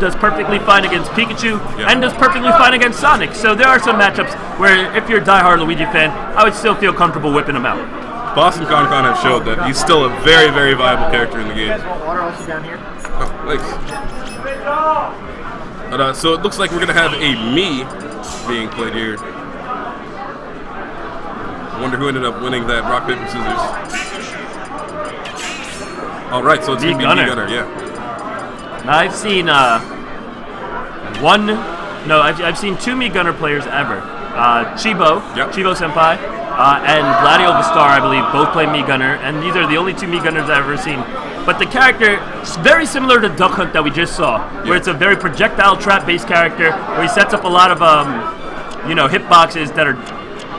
does perfectly fine against Pikachu and does perfectly fine against Sonic. So there are some matchups where if you're a diehard Luigi fan, I would still feel comfortable whipping him out. Boston Con have showed that he's still a very, very viable character in the game. Water also down here. Oh, thanks. But, so it looks like we're going to have a Mii being played here. I wonder who ended up winning that rock, paper, scissors. All right, so it's going to be Mii Gunner, yeah. Now I've seen I've seen 2 Mii Gunner players ever. Chibo Senpai, and Gladio Vistar, I believe, both play Mii Gunner, and these are the only 2 Mii Gunners I've ever seen. But the character is very similar to Duck Hunt that we just saw, where it's a very projectile trap-based character, where he sets up a lot of, hitboxes that are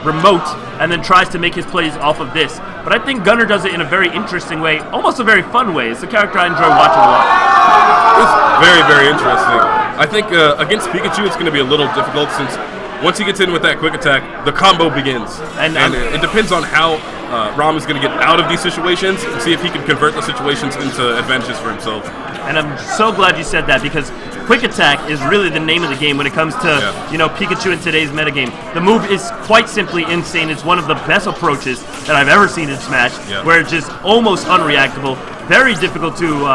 remote, and then tries to make his plays off of this. But I think Gunner does it in a very interesting way, almost a very fun way. It's a character I enjoy watching a lot. It's very, very interesting. I think against Pikachu, it's going to be a little difficult since once he gets in with that quick attack, the combo begins. And it depends on how ROM is going to get out of these situations and see if he can convert the situations into advantages for himself. And I'm so glad you said that, because quick attack is really the name of the game when it comes to Pikachu in today's metagame. The move is quite simply insane. It's one of the best approaches that I've ever seen in Smash, where it's just almost unreactable, very difficult to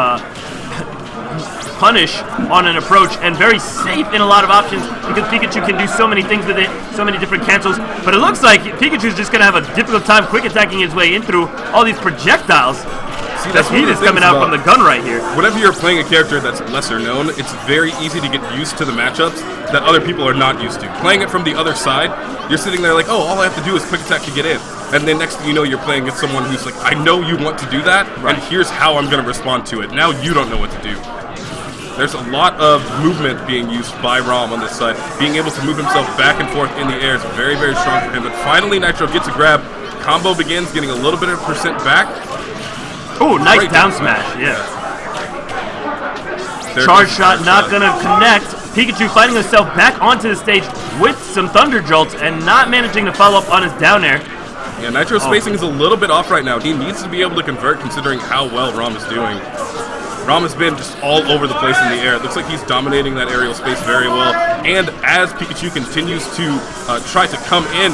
punish on an approach, and very safe in a lot of options because Pikachu can do so many things with it, so many different cancels. But it looks like Pikachu's just going to have a difficult time quick attacking his way in through all these projectiles. See, that's heat is coming out from the gun right here. Whenever you're playing a character that's lesser known, it's very easy to get used to the matchups that other people are not used to. Playing it from the other side, you're sitting there like, oh, all I have to do is quick attack to get in. And then next thing you know, you're playing against someone who's like, I know you want to do that, and here's how I'm going to respond to it. Now you don't know what to do. There's a lot of movement being used by ROM on this side. Being able to move himself back and forth in the air is very, very strong for him. But finally, Nitro gets a grab. Combo begins, getting a little bit of percent back. Oh, nice down smash, Charge shot not going to connect. Pikachu finding himself back onto the stage with some Thunder Jolts and not managing to follow up on his down air. Yeah, Nitro's spacing is a little bit off right now. He needs to be able to convert considering how well ROM is doing. ROM has been just all over the place in the air. It looks like he's dominating that aerial space very well. And as Pikachu continues to try to come in,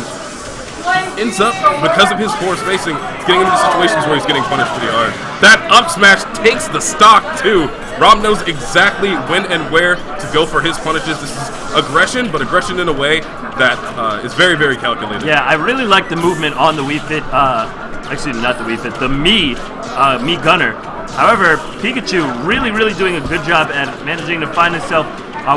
ends up, because of his poor spacing, getting into situations where he's getting punished pretty hard. That up smash takes the stock, too. ROM knows exactly when and where to go for his punishes. This is aggression, but aggression in a way that is very, very calculated. Yeah, I really like the movement on the Wii Fit. Actually, not the Wii Fit, the Mii Gunner. However, Pikachu really, really doing a good job at managing to find himself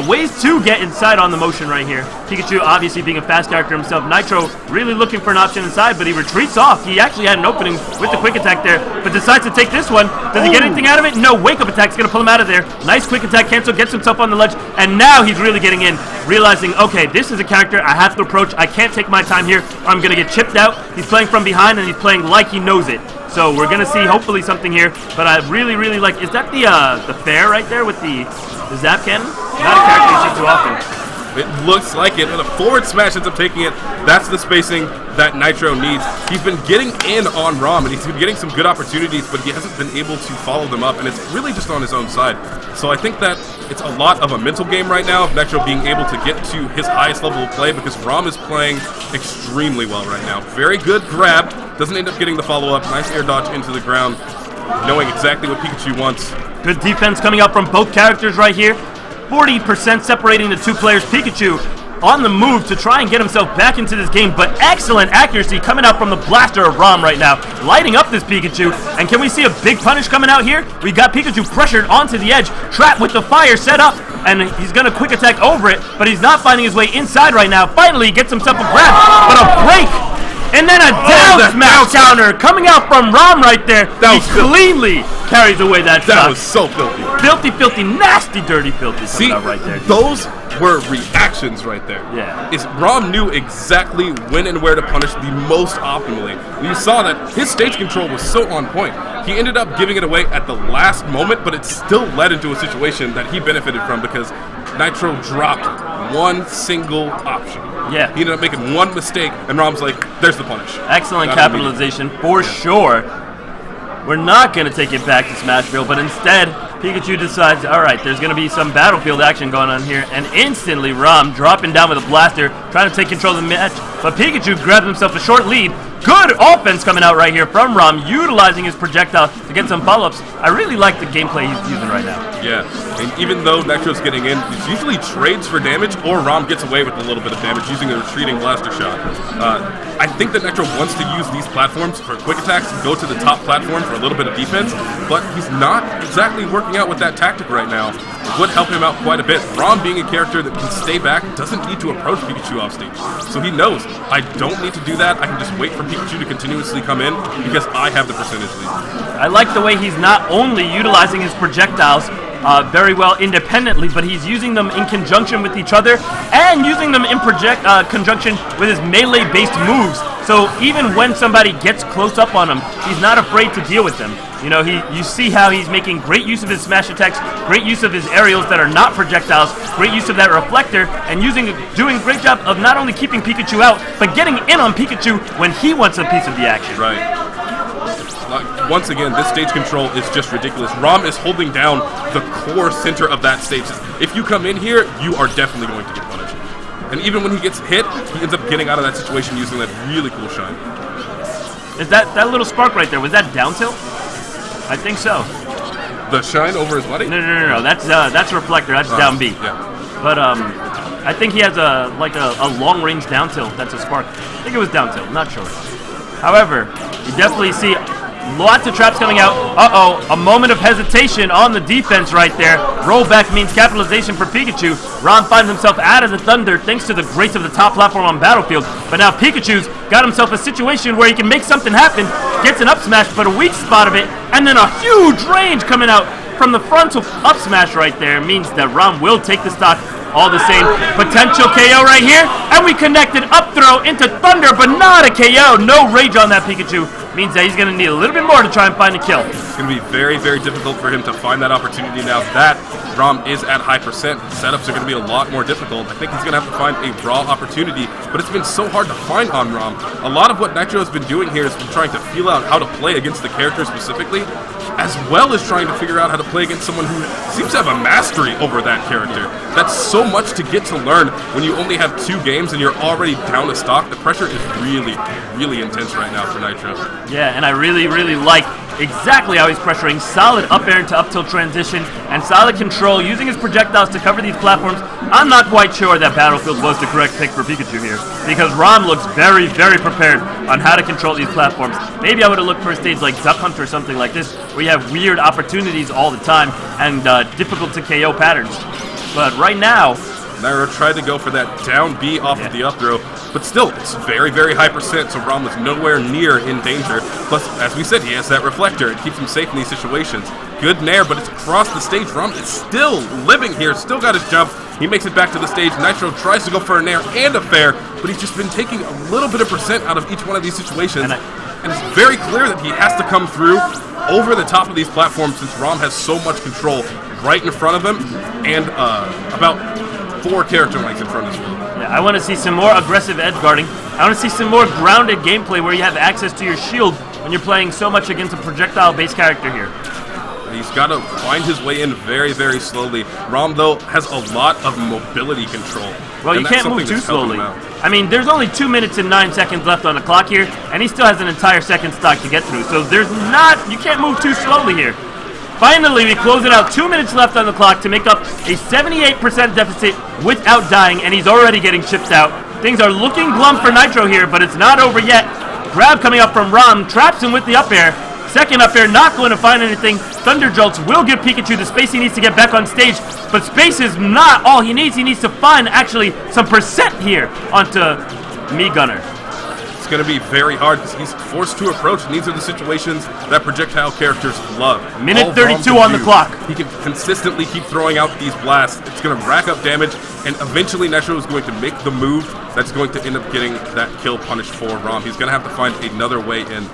ways to get inside on the motion right here. Pikachu obviously being a fast character himself. Nitro really looking for an option inside, but he retreats off. He actually had an opening with the quick attack there, but decides to take this one. Does he get anything out of it? No, wake up attack's going to pull him out of there. Nice quick attack cancel, gets himself on the ledge, and now he's really getting in, realizing, okay, this is a character I have to approach. I can't take my time here. I'm going to get chipped out. He's playing from behind, and he's playing like he knows it. So we're going to see hopefully something here, but I really, really like, is that the fair right there with the Zap Cannon? Not a character you see too often. It looks like it, but a forward smash ends up taking it. That's the spacing that Nitro needs. He's been getting in on ROM, and he's been getting some good opportunities, but he hasn't been able to follow them up, and it's really just on his own side. So I think that it's a lot of a mental game right now of Nitro being able to get to his highest level of play, because ROM is playing extremely well right now. Very good grab. Doesn't end up getting the follow-up. Nice air dodge into the ground, knowing exactly what Pikachu wants. Good defense coming out from both characters right here. 40% separating the two players. Pikachu on the move to try and get himself back into this game, but excellent accuracy coming out from the blaster of ROM right now, lighting up this Pikachu. And can we see a big punish coming out here? We got Pikachu pressured onto the edge, trapped with the fire set up, and he's going to quick attack over it, but he's not finding his way inside right now. Finally, he gets himself a grab, but a break! And then a down smash counter coming out from ROM right there. He cleanly carries away that shot. That was so filthy. Filthy, filthy, nasty, dirty, filthy. See, right there. Those were reactions right there. Yeah. ROM knew exactly when and where to punish the most optimally. You saw that his stage control was so on point. He ended up giving it away at the last moment, but it still led into a situation that he benefited from because Nitro dropped one single option. Yeah. He ended up making one mistake, and ROM's like, there's the punish. Excellent capitalization for sure. We're not going to take it back to Smashville, but instead, Pikachu decides, all right, there's going to be some battlefield action going on here, and instantly ROM dropping down with a blaster, trying to take control of the match, but Pikachu grabs himself a short lead. Good offense coming out right here from ROM, utilizing his projectile to get some follow-ups. I really like the gameplay he's using right now. Yeah, and even though Nitro's getting in, he usually trades for damage, or ROM gets away with a little bit of damage using a retreating blaster shot. I think that Nitro wants to use these platforms for quick attacks, go to the top platform for a little bit of defense, but he's not exactly working out with that tactic right now. It would help him out quite a bit. ROM, being a character that can stay back, doesn't need to approach Pikachu off stage. So he knows, I don't need to do that, I can just wait for Pikachu to continuously come in because I have the percentage lead. I like the way he's not only utilizing his projectiles very well independently, but he's using them in conjunction with each other and using them in conjunction with his melee-based moves. So even when somebody gets close up on him, he's not afraid to deal with them. You know, you see how he's making great use of his smash attacks, great use of his aerials that are not projectiles, great use of that reflector, and doing a great job of not only keeping Pikachu out, but getting in on Pikachu when he wants a piece of the action. Right. Once again, this stage control is just ridiculous. ROM is holding down the core center of that stage. If you come in here, you are definitely going to get punished. And even when he gets hit, he ends up getting out of that situation using that really cool shine. Is that little spark right there, was that down tilt? I think so. The shine over his body? No. That's reflector. That's down B. Yeah. But I think he has a long range down tilt. That's a spark. I think it was down tilt. Not sure. However, you definitely see lots of traps coming out. A moment of hesitation on the defense right there. Rollback means capitalization for Pikachu. ROM finds himself out of the thunder thanks to the grace of the top platform on Battlefield. But now Pikachu's got himself a situation where he can make something happen, gets an up smash, but a weak spot of it, and then a huge range coming out from the frontal up smash right there means that ROM will take the stock. All the same, potential KO right here, and we connected up throw into Thunder, but not a KO. No rage on that Pikachu. Means that he's going to need a little bit more to try and find a kill. It's going to be very, very difficult for him to find that opportunity now that ROM is at high percent. Setups are going to be a lot more difficult. I think he's going to have to find a raw opportunity, but it's been so hard to find on ROM. A lot of what Nitro has been doing here is been trying to feel out how to play against the character specifically, as well as trying to figure out how to play against someone who seems to have a mastery over that character. That's so much to get to learn when you only have 2 games and you're already down a stock. The pressure is really, really intense right now for Nitro. Yeah, and I really, really like exactly how he's pressuring. Solid up air into up tilt transition and solid control using his projectiles to cover these platforms. I'm not quite sure that Battlefield was the correct pick for Pikachu here because ROM looks very, very prepared on how to control these platforms. Maybe I would have looked for a stage like Duck Hunt or something like this where you have weird opportunities all the time and difficult to KO patterns. But right now, Nitro tried to go for that down B off of the up throw, but still, it's very, very high percent, so ROM was nowhere near in danger. Plus, as we said, he has that reflector. It keeps him safe in these situations. Good nair, but it's across the stage. ROM is still living here, still got his jump. He makes it back to the stage. Nitro tries to go for a nair and a fair, but he's just been taking a little bit of percent out of each one of these situations. And it's very clear that he has to come through over the top of these platforms since ROM has so much control right in front of him and about 4 character lengths in front as well. Yeah, I want to see some more aggressive edge guarding. I want to see some more grounded gameplay where you have access to your shield when you're playing so much against a projectile-based character here. He's got to find his way in very, very slowly. ROM, though, has a lot of mobility control. Well, you can't move too slowly. I mean, there's only 2 minutes and 9 seconds left on the clock here, and he still has an entire second stock to get through. So you can't move too slowly here. Finally, we close it out. 2 minutes left on the clock to make up a 78% deficit without dying, and he's already getting chipped out. Things are looking glum for Nitro here, but it's not over yet. Grab coming up from ROM, traps him with the up air. Second up air, not going to find anything. Thunder Jolts will give Pikachu the space he needs to get back on stage, but space is not all he needs. He needs to find actually some percent here onto Me Gunner. It's going to be very hard because he's forced to approach, and these are the situations that projectile characters love. Minute 32 on the clock. He can consistently keep throwing out these blasts. It's going to rack up damage, and eventually Nitro is going to make the move that's going to end up getting that kill punished for ROM. He's going to have to find another way in.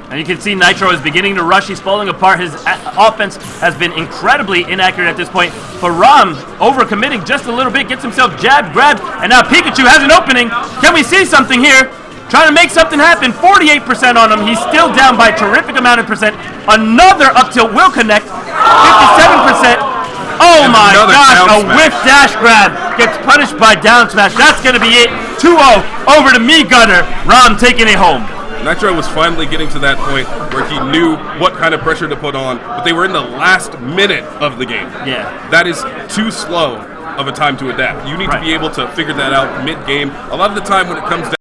And you can see Nitro is beginning to rush. He's falling apart. His offense has been incredibly inaccurate at this point. But ROM, overcommitting just a little bit, gets himself jabbed, grabbed, and now Pikachu has an opening. Can we see something here? Trying to make something happen. 48% on him. He's still down by a terrific amount of percent. Another up tilt will connect. 57%. Oh And my another gosh, down a smash. whiff dash grab gets punished by down smash. That's going to be it. 2-0 over to me, Gunner. Rom taking it home. Nitro was finally getting to that point where he knew what kind of pressure to put on, but they were in the last minute of the game. Yeah. That is too slow of a time to adapt. You need to be able to figure that out mid-game. A lot of the time when it comes down